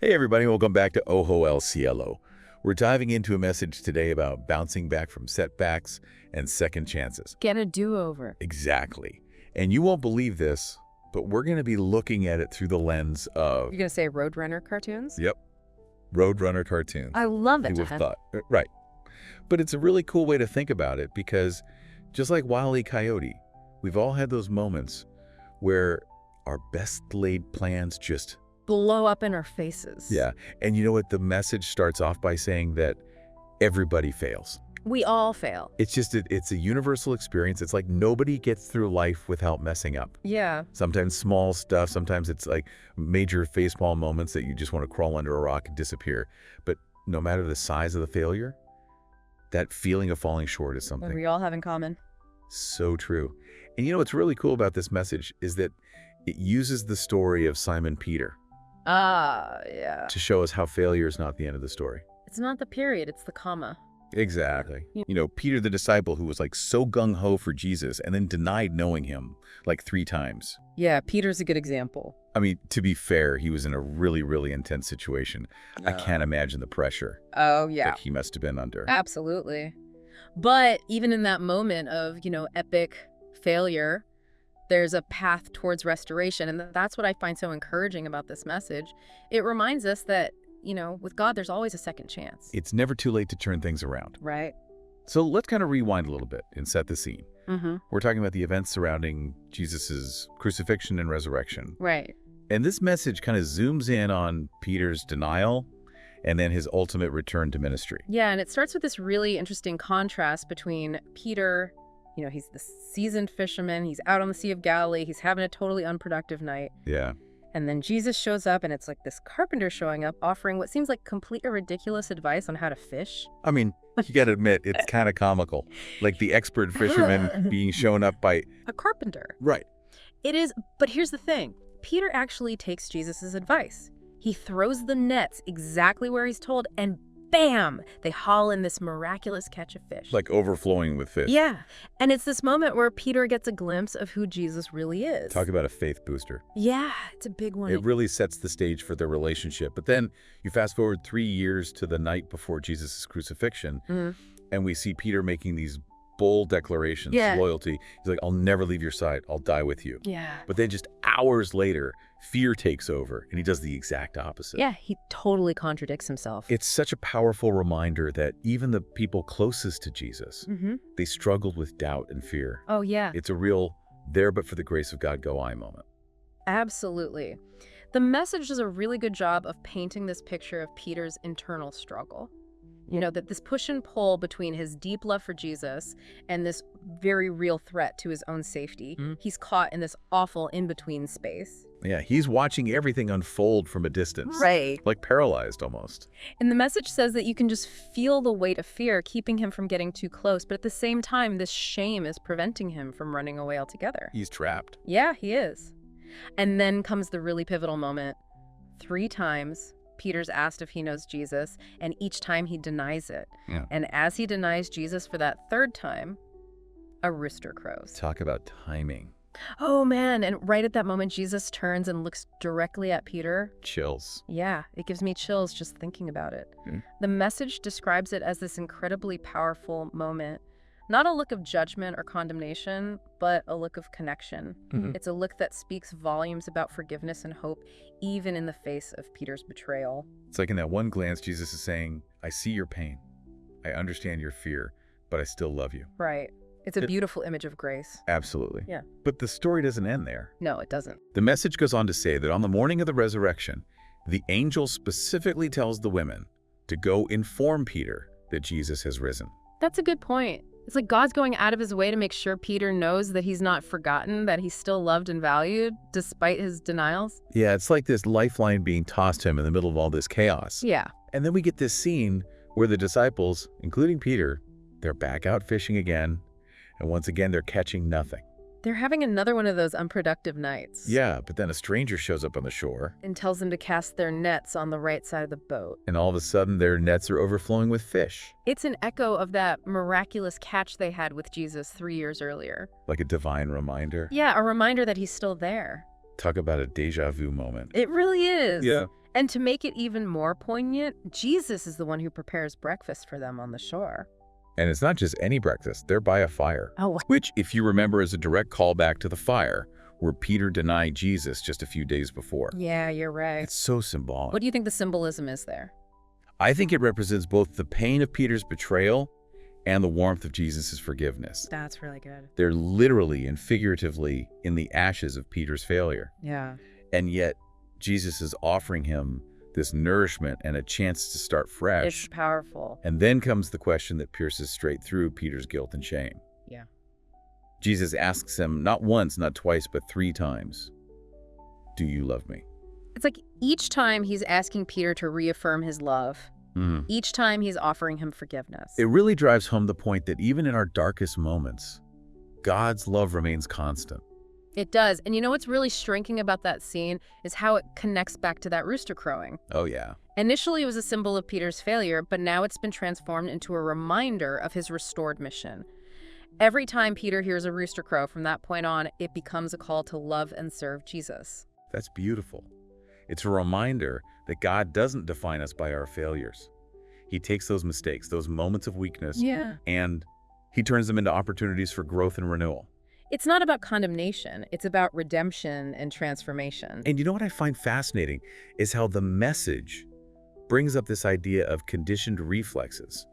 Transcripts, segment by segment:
Hey everybody, welcome back to Ojo al Cielo. We're diving into a message today about bouncing back from setbacks and second chances. Get a do-over. Exactly. And you won't believe this, but we're going to be looking at it through the lens of... You're going to say Roadrunner cartoons? Yep. Roadrunner cartoons. I love it. Who would have thought? Right. But it's a really cool way to think about it because just like Wile E. Coyote, we've all had those moments where our best laid plans just... blow up in our faces. Yeah. And you know what? The message starts off by saying that everybody fails. We all fail. It's just, it's a universal experience. It's like nobody gets through life without messing up. Yeah. Sometimes small stuff. Sometimes it's like major facepalm moments that you just want to crawl under a rock and disappear. But no matter the size of the failure, that feeling of falling short is something. What we all have in common. So true. And you know what's really cool about this message is that it uses the story of Simon Peter. Yeah. To show us how failure is not the end of the story. It's not the period, it's the comma. Exactly. You know, Peter the disciple who was like so gung-ho for Jesus and then denied knowing him like 3 times. Yeah, Peter's a good example. I mean, to be fair, he was in a really, really intense situation. I can't imagine the pressure Oh, yeah. that he must have been under. Absolutely. But even in that moment of, epic failure, there's a path towards restoration. And that's what I find so encouraging about this message. It reminds us that, with God, there's always a second chance. It's never too late to turn things around. Right. So let's kind of rewind a little bit and set the scene. Mm-hmm. We're talking about the events surrounding Jesus's crucifixion and resurrection. Right. And this message kind of zooms in on Peter's denial and then his ultimate return to ministry. Yeah, and it starts with this really interesting contrast between Peter. He's the seasoned fisherman. He's out on the Sea of Galilee. He's having a totally unproductive night. Yeah. And then Jesus shows up, and it's like this carpenter showing up, offering what seems like complete or ridiculous advice on how to fish. I mean, you got to admit, it's kind of comical. Like the expert fisherman being shown up by... a carpenter. Right. It is, but here's the thing. Peter actually takes Jesus's advice. He throws the nets exactly where he's told, and bam! They haul in this miraculous catch of fish. Like overflowing with fish. Yeah. And it's this moment where Peter gets a glimpse of who Jesus really is. Talk about a faith booster. Yeah, it's a big one. It really sets the stage for their relationship. But then you fast forward 3 years to the night before Jesus' crucifixion, and we see Peter making these bold declarations, loyalty. He's like, I'll never leave your side. I'll die with you. Yeah. But then just hours later, fear takes over, and he does the exact opposite. Yeah, he totally contradicts himself. It's such a powerful reminder that even the people closest to Jesus, they struggled with doubt and fear. Oh, yeah. It's a real there but for the grace of God go I moment. Absolutely. The message does a really good job of painting this picture of Peter's internal struggle. That this push and pull between his deep love for Jesus and this very real threat to his own safety. He's caught in this awful in-between space. Yeah, he's watching everything unfold from a distance. Right. Like paralyzed almost. And the message says that you can just feel the weight of fear keeping him from getting too close, but at the same time, this shame is preventing him from running away altogether. He's trapped. Yeah, he is. And then comes the really pivotal moment. 3 times, Peter's asked if he knows Jesus, and each time he denies it. Yeah. And as he denies Jesus for that 3rd time, a rooster crows. Talk about timing. Oh, man. And right at that moment, Jesus turns and looks directly at Peter. Chills. Yeah, it gives me chills just thinking about it. The message describes it as this incredibly powerful moment. Not a look of judgment or condemnation, but a look of connection. It's a look that speaks volumes about forgiveness and hope, even in the face of Peter's betrayal. It's like in that one glance, Jesus is saying, I see your pain. I understand your fear, but I still love you. Right. It's a beautiful image of grace. Absolutely. Yeah. But the story doesn't end there. No, it doesn't. The message goes on to say that on the morning of the resurrection, the angel specifically tells the women to go inform Peter that Jesus has risen. That's a good point. It's like God's going out of his way to make sure Peter knows that he's not forgotten, that he's still loved and valued despite his denials. Yeah, it's like this lifeline being tossed to him in the middle of all this chaos. Yeah. And then we get this scene where the disciples, including Peter, they're back out fishing again. And once again, they're catching nothing. They're having another one of those unproductive nights. Yeah, but then a stranger shows up on the shore. And tells them to cast their nets on the right side of the boat. And all of a sudden, their nets are overflowing with fish. It's an echo of that miraculous catch they had with Jesus 3 years earlier. Like a divine reminder. Yeah, a reminder that he's still there. Talk about a deja vu moment. It really is. Yeah. And to make it even more poignant, Jesus is the one who prepares breakfast for them on the shore. And it's not just any breakfast, they're by a fire. Oh, Which, if you remember, is a direct callback to the fire, where Peter denied Jesus just a few days before. yeah, you're right. It's so symbolic. What do you think the symbolism is there? I think it represents both the pain of Peter's betrayal and the warmth of Jesus' forgiveness. That's really good. They're literally and figuratively in the ashes of Peter's failure. Yeah. And yet, Jesus is offering him this nourishment and a chance to start fresh. It's powerful. And then comes the question that pierces straight through Peter's guilt and shame. Yeah. Jesus asks him not once, not twice, but 3 times, "Do you love me?" It's like each time he's asking Peter to reaffirm his love, each time he's offering him forgiveness. It really drives home the point that even in our darkest moments, God's love remains constant. It does. And you know what's really striking about that scene is how it connects back to that rooster crowing. Oh, yeah. Initially, it was a symbol of Peter's failure, but now it's been transformed into a reminder of his restored mission. Every time Peter hears a rooster crow from that point on, it becomes a call to love and serve Jesus. That's beautiful. It's a reminder that God doesn't define us by our failures. He takes those mistakes, those moments of weakness, and he turns them into opportunities for growth and renewal. It's not about condemnation. It's about redemption and transformation. And you know what I find fascinating is how the message brings up this idea of conditioned reflexes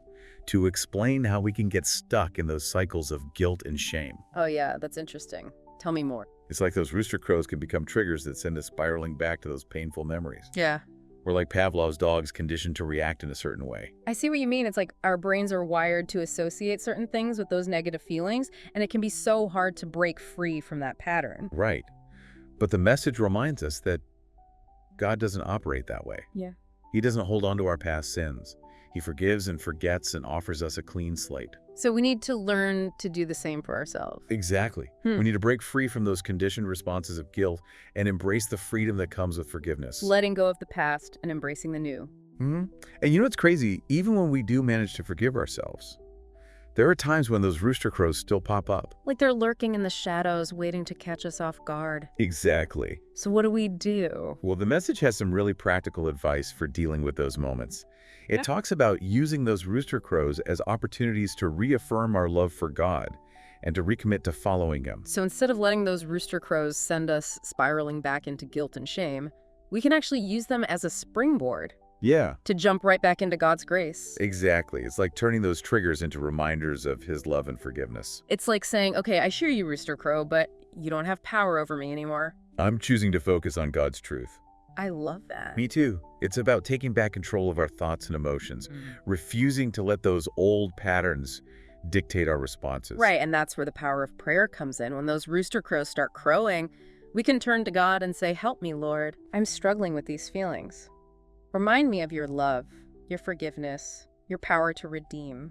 to explain how we can get stuck in those cycles of guilt and shame. Oh yeah, that's interesting. Tell me more. It's like those rooster crows can become triggers that send us spiraling back to those painful memories. Yeah. We're like Pavlov's dogs conditioned to react in a certain way. I see what you mean. It's like our brains are wired to associate certain things with those negative feelings, and it can be so hard to break free from that pattern. Right. But the message reminds us that God doesn't operate that way. Yeah. He doesn't hold on to our past sins. He forgives and forgets and offers us a clean slate. So we need to learn to do the same for ourselves. Exactly. We need to break free from those conditioned responses of guilt and embrace the freedom that comes with forgiveness. Letting go of the past and embracing the new. And you know what's crazy? Even when we do manage to forgive ourselves, there are times when those rooster crows still pop up. Like they're lurking in the shadows, waiting to catch us off guard. Exactly. So what do we do? Well, the message has some really practical advice for dealing with those moments. It talks about using those rooster crows as opportunities to reaffirm our love for God and to recommit to following Him. So instead of letting those rooster crows send us spiraling back into guilt and shame, we can actually use them as a springboard. Yeah. To jump right back into God's grace. Exactly. It's like turning those triggers into reminders of His love and forgiveness. It's like saying, okay, I hear you, rooster crow, but you don't have power over me anymore. I'm choosing to focus on God's truth. I love that. Me too. It's about taking back control of our thoughts and emotions, refusing to let those old patterns dictate our responses. Right, and that's where the power of prayer comes in. When those rooster crows start crowing, we can turn to God and say, help me, Lord. I'm struggling with these feelings. Remind me of your love, your forgiveness, your power to redeem.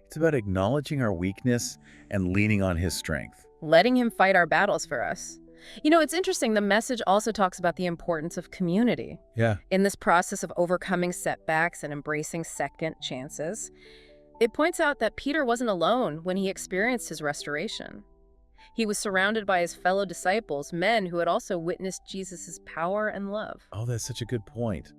It's about acknowledging our weakness and leaning on His strength. Letting Him fight our battles for us. You know, it's interesting. The message also talks about the importance of community. Yeah. In this process of overcoming setbacks and embracing second chances, it points out that Peter wasn't alone when he experienced his restoration. He was surrounded by his fellow disciples, men who had also witnessed Jesus' power and love. Oh, that's such a good point.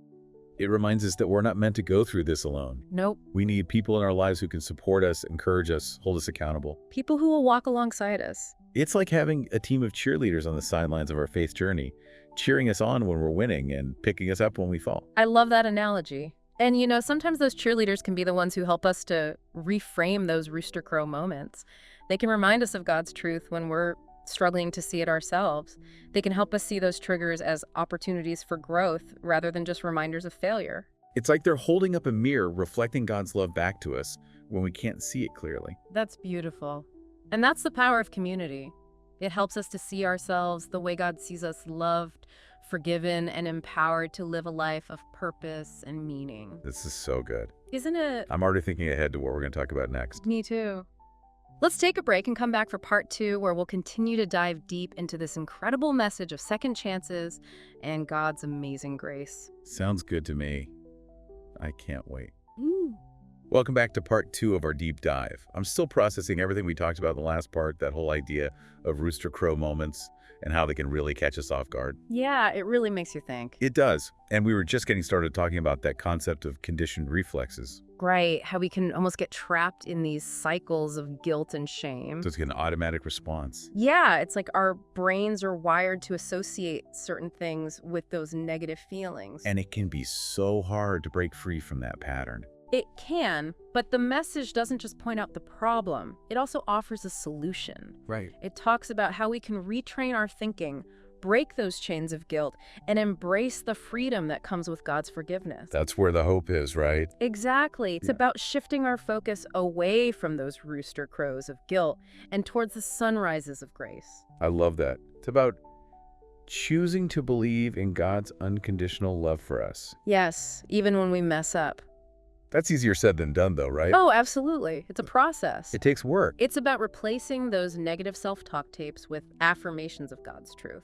It reminds us that we're not meant to go through this alone. Nope. We need people in our lives who can support us, encourage us, hold us accountable. People who will walk alongside us. It's like having a team of cheerleaders on the sidelines of our faith journey, cheering us on when we're winning and picking us up when we fall. I love that analogy. And you know, sometimes those cheerleaders can be the ones who help us to reframe those rooster crow moments. They can remind us of God's truth when we're struggling to see it ourselves. They can help us see those triggers as opportunities for growth rather than just reminders of failure. It's like they're holding up a mirror reflecting God's love back to us when we can't see it clearly. That's beautiful. And that's the power of community. It helps us to see ourselves the way God sees us, loved, forgiven, and empowered to live a life of purpose and meaning. This is so good. Isn't it? I'm already thinking ahead to what we're going to talk about next. Me too. Let's take a break and come back for part 2, where we'll continue to dive deep into this incredible message of second chances and God's amazing grace. Sounds good to me. I can't wait. Welcome back to part 2 of our deep dive. I'm still processing everything we talked about in the last part, that whole idea of rooster crow moments and how they can really catch us off guard. Yeah, it really makes you think. It does. And we were just getting started talking about that concept of conditioned reflexes. Right, how we can almost get trapped in these cycles of guilt and shame. So it's an automatic response. Yeah, it's like our brains are wired to associate certain things with those negative feelings. And it can be so hard to break free from that pattern. It can, but the message doesn't just point out the problem. It also offers a solution. Right. It talks about how we can retrain our thinking, break those chains of guilt, and embrace the freedom that comes with God's forgiveness. That's where the hope is, right? Exactly. It's about shifting our focus away from those rooster crows of guilt and towards the sunrises of grace. I love that. It's about choosing to believe in God's unconditional love for us. Yes, even when we mess up. That's easier said than done, though, right? Oh, absolutely. It's a process. It takes work. It's about replacing those negative self-talk tapes with affirmations of God's truth.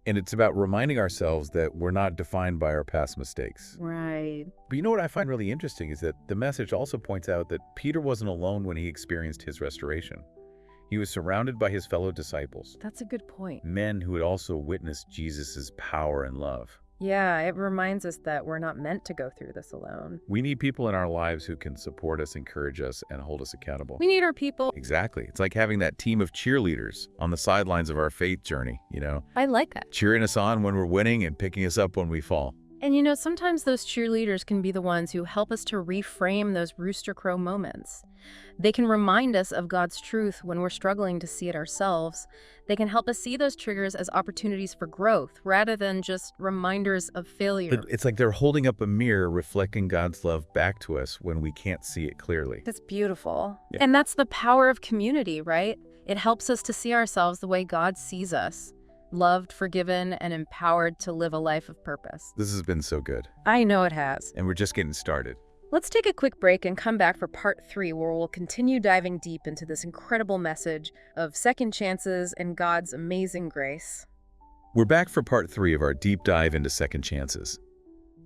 And it's about reminding ourselves that we're not defined by our past mistakes. Right. But you know what I find really interesting is that the message also points out that Peter wasn't alone when he experienced his restoration. He was surrounded by his fellow disciples, That's a good point. men who had also witnessed Jesus' power and love. Yeah, it reminds us that we're not meant to go through this alone. We need people in our lives who can support us, encourage us, and hold us accountable. We need our people. Exactly. It's like having that team of cheerleaders on the sidelines of our faith journey, I like that. cheering us on when we're winning and picking us up when we fall. And sometimes those cheerleaders can be the ones who help us to reframe those rooster crow moments. They can remind us of God's truth when we're struggling to see it ourselves. They can help us see those triggers as opportunities for growth rather than just reminders of failure. It's like they're holding up a mirror reflecting God's love back to us when we can't see it clearly. That's beautiful. Yeah. And that's the power of community, right? It helps us to see ourselves the way God sees us. Loved, forgiven, and empowered to live a life of purpose. This has been so good. I know it has. And we're just getting started. Let's take a quick break and come back for part 3, where we'll continue diving deep into this incredible message of second chances and God's amazing grace. We're back for part 3 of our deep dive into second chances.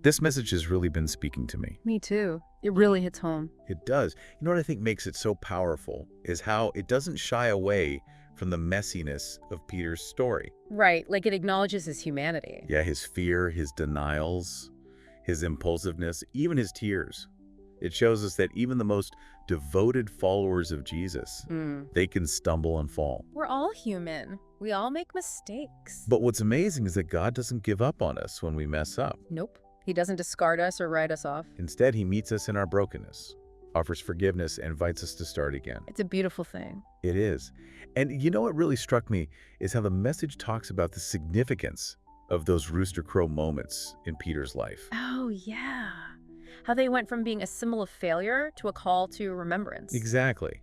This message has really been speaking to me. Me too. It really hits home. It does. You know what I think makes it so powerful is how it doesn't shy away from the messiness of Peter's story. Right, like it acknowledges his humanity. Yeah, his fear, his denials, his impulsiveness, even his tears. It shows us that even the most devoted followers of Jesus, they can stumble and fall. We're all human. We all make mistakes. But what's amazing is that God doesn't give up on us when we mess up. Nope. He doesn't discard us or write us off. Instead, he meets us in our brokenness, offers forgiveness, and invites us to start again. It's a beautiful thing. It is. And you know what really struck me is how the message talks about the significance of those rooster crow moments in Peter's life. Oh, yeah. How they went from being a symbol of failure to a call to remembrance. Exactly.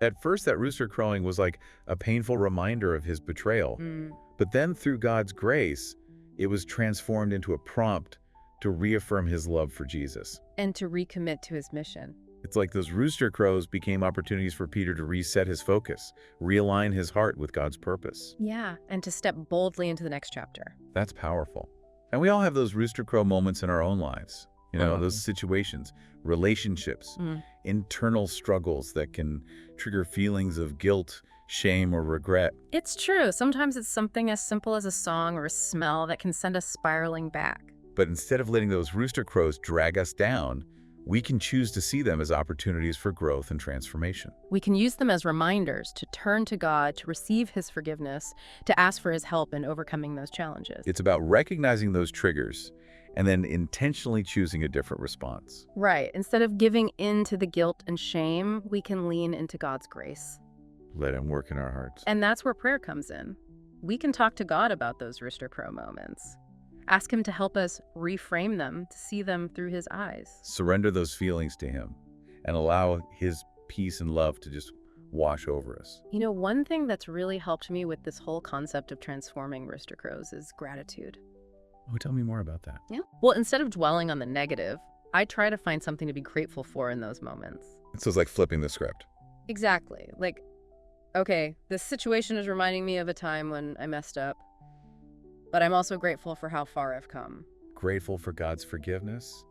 At first, that rooster crowing was like a painful reminder of his betrayal. But then through God's grace, it was transformed into a prompt to reaffirm his love for Jesus. And to recommit to his mission. It's like those rooster crows became opportunities for Peter to reset his focus, realign his heart with God's purpose. Yeah, and to step boldly into the next chapter. That's powerful. And we all have those rooster crow moments in our own lives. Those situations, relationships, internal struggles that can trigger feelings of guilt, shame, or regret. It's true. Sometimes it's something as simple as a song or a smell that can send us spiraling back. But instead of letting those rooster crows drag us down, we can choose to see them as opportunities for growth and transformation. We can use them as reminders to turn to God, to receive his forgiveness, to ask for his help in overcoming those challenges. It's about recognizing those triggers and then intentionally choosing a different response. Right. Instead of giving in to the guilt and shame, we can lean into God's grace. Let him work in our hearts. And that's where prayer comes in. We can talk to God about those rooster crow moments. Ask him to help us reframe them, to see them through his eyes. Surrender those feelings to him and allow his peace and love to just wash over us. One thing that's really helped me with this whole concept of transforming rooster crows is gratitude. Oh, tell me more about that. Yeah. Well, instead of dwelling on the negative, I try to find something to be grateful for in those moments. So it's like flipping the script. Exactly. Like, okay, this situation is reminding me of a time when I messed up, but I'm also grateful for how far I've come. Grateful for God's forgiveness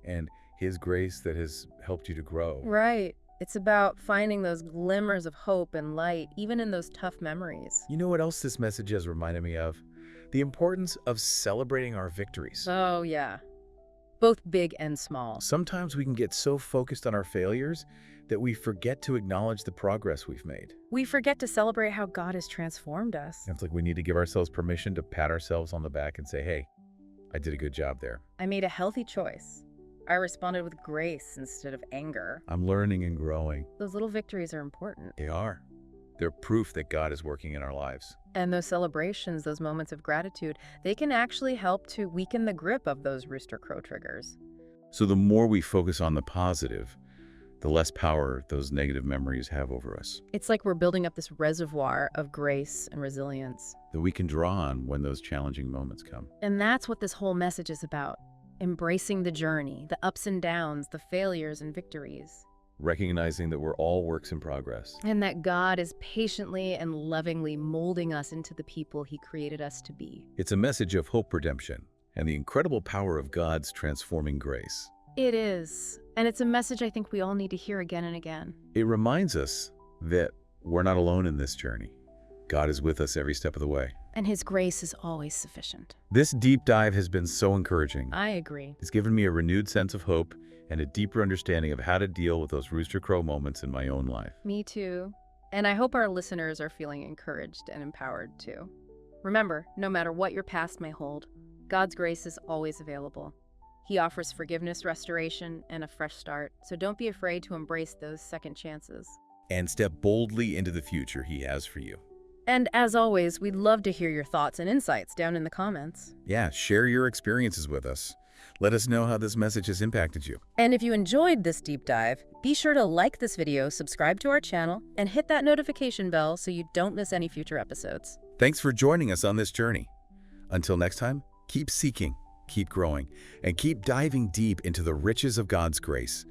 and His grace that has helped you to grow. Right. It's about finding those glimmers of hope and light, even in those tough memories. You know what else this message has reminded me of? The importance of celebrating our victories. Oh, yeah. Both big and small. Sometimes we can get so focused on our failures that we forget to acknowledge the progress we've made. We forget to celebrate how God has transformed us. It's like we need to give ourselves permission to pat ourselves on the back and say, hey, I did a good job there. I made a healthy choice. I responded with grace instead of anger. I'm learning and growing. Those little victories are important. They are. They're proof that God is working in our lives. And those celebrations, those moments of gratitude, they can actually help to weaken the grip of those rooster crow triggers. So the more we focus on the positive, the less power those negative memories have over us. It's like we're building up this reservoir of grace and resilience. That we can draw on when those challenging moments come. And that's what this whole message is about. Embracing the journey, the ups and downs, the failures and victories. Recognizing that we're all works in progress. And that God is patiently and lovingly molding us into the people He created us to be. It's a message of hope redemption and the incredible power of God's transforming grace. It is. And it's a message I think we all need to hear again and again. It reminds us that we're not alone in this journey. God is with us every step of the way. And His grace is always sufficient. This deep dive has been so encouraging. I agree. It's given me a renewed sense of hope and a deeper understanding of how to deal with those rooster crow moments in my own life. Me too. And I hope our listeners are feeling encouraged and empowered too. Remember, no matter what your past may hold, God's grace is always available. He offers forgiveness, restoration, and a fresh start, so don't be afraid to embrace those second chances. And step boldly into the future He has for you. And as always, we'd love to hear your thoughts and insights down in the comments. Yeah, share your experiences with us. Let us know how this message has impacted you. And if you enjoyed this deep dive, be sure to like this video, subscribe to our channel, and hit that notification bell so you don't miss any future episodes. Thanks for joining us on this journey. Until next time, keep seeking, keep growing, and keep diving deep into the riches of God's grace.